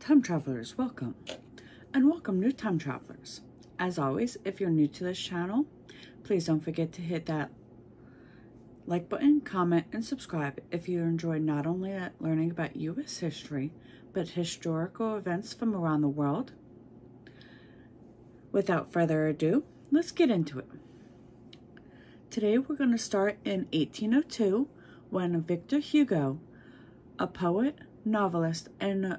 Time Travelers, welcome. And welcome new Time Travelers. As always, if you're new to this channel, please don't forget to hit that like button, comment, and subscribe if you enjoy not only learning about U.S. history, but historical events from around the world. Without further ado, let's get into it. Today we're going to start in 1802 when Victor Hugo, a poet, novelist, and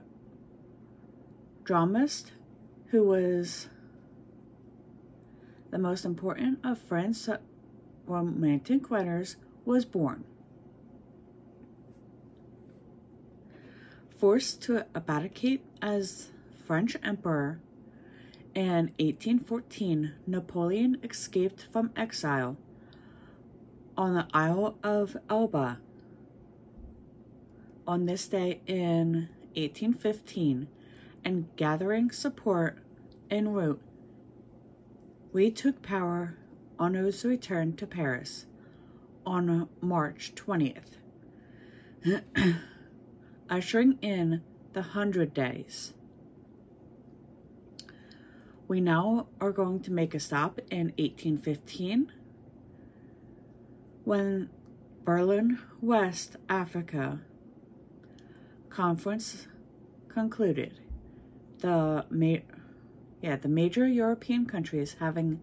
dramatist who was the most important of France's romantic writers, was born. Forced to abdicate as French emperor in 1814, Napoleon escaped from exile on the Isle of Elba. On this day in 1815, and gathering support en route, retook power on his return to Paris on March 20th, ushering in the 100 Days. We now are going to make a stop in 1815 when Berlin, West Africa Conference concluded. The major European countries having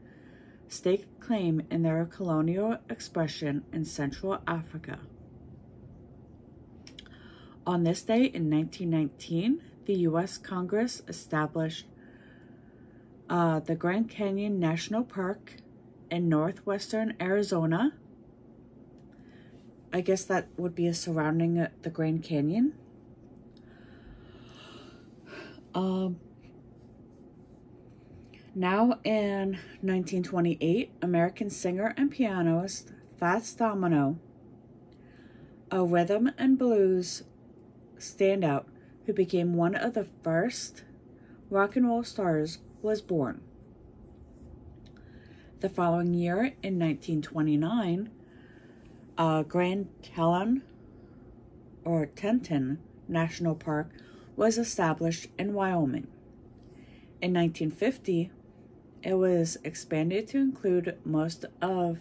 staked claim in their colonial expression in Central Africa. On this day in 1919, the U.S. Congress established the Grand Canyon National Park in northwestern Arizona. I guess that would be surrounding the Grand Canyon. Now in 1928, American singer and pianist Fats Domino, a rhythm and blues standout who became one of the first rock and roll stars, was born. The following year, in 1929, Grand Teton National Park was established in Wyoming. In 1950, it was expanded to include most of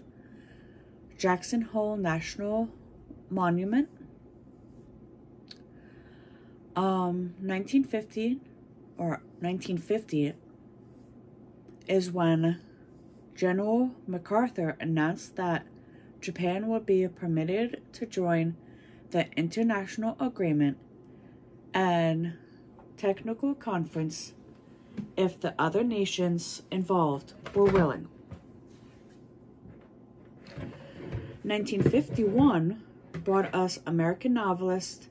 Jackson Hole National Monument. 1950 is when General MacArthur announced that Japan would be permitted to join the International Agreement and Technical Conference if the other nations involved were willing. 1951 brought us American novelist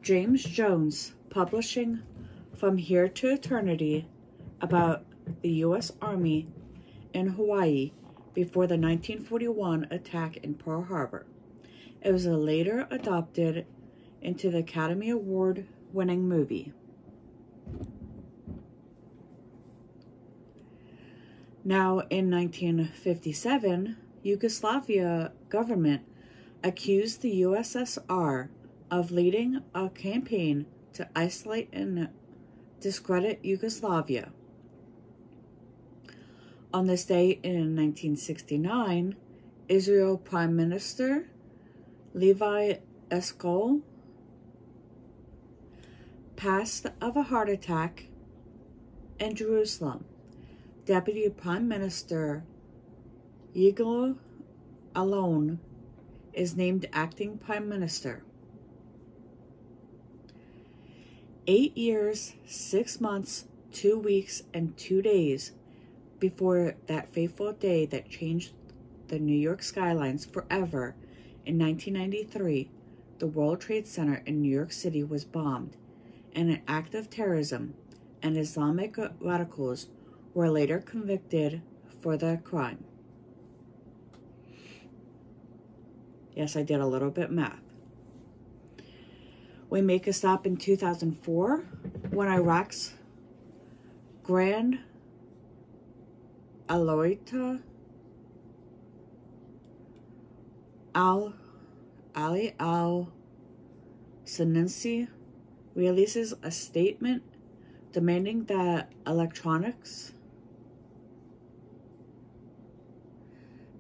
James Jones publishing From Here to Eternity about the U.S. Army in Hawaii before the 1941 attack in Pearl Harbor. It was later adopted into the Academy Award-winning movie. Now, in 1957, Yugoslavia government accused the USSR of leading a campaign to isolate and discredit Yugoslavia. On this day in 1969, Israel Prime Minister Levi Eshkol passed of a heart attack in Jerusalem. Deputy Prime Minister Yigal Allon is named acting Prime Minister. 8 years, 6 months, 2 weeks, and 2 days before that fateful day that changed the New York skylines forever, in 1993, the World Trade Center in New York City was bombed in an act of terrorism, and Islamic radicals were later convicted for the crime. Yes, I did a little bit math. We make a stop in 2004 when Iraq's Grand Aloita Ali al-Sinisi releases a statement demanding that electronics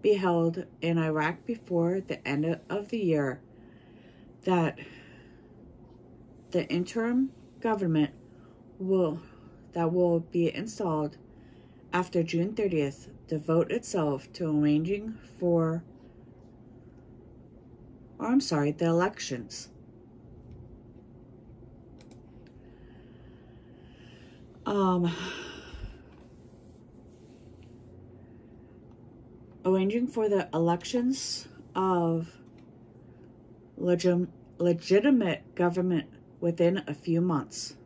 be held in Iraq before the end of the year, that the interim government will be installed after June 30th devote itself to arranging for the elections. Arranging for the elections of legitimate government within a few months.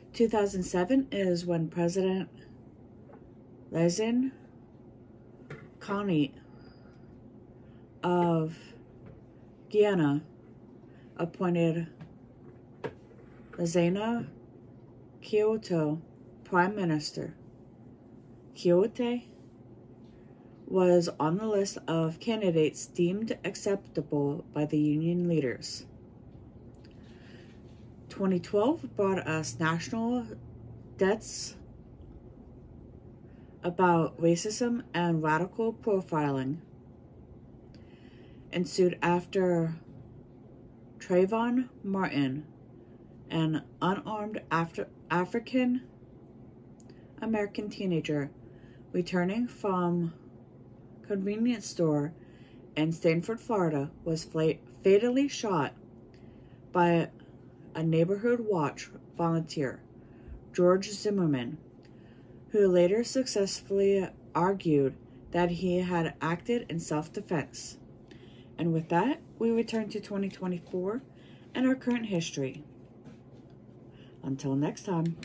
In 2007 is when President Lassana Conté of Guyana appointed Lassana Kyoto Prime Minister. Kyoto was on the list of candidates deemed acceptable by the union leaders. 2012 brought us national debates about racism and radical profiling ensued after Trayvon Martin, an unarmed African American teenager returning from a convenience store in Stanford, Florida, was fatally shot by a neighborhood watch volunteer, George Zimmerman, who later successfully argued that he had acted in self-defense. And with that, we return to 2024 and our current history. Until next time.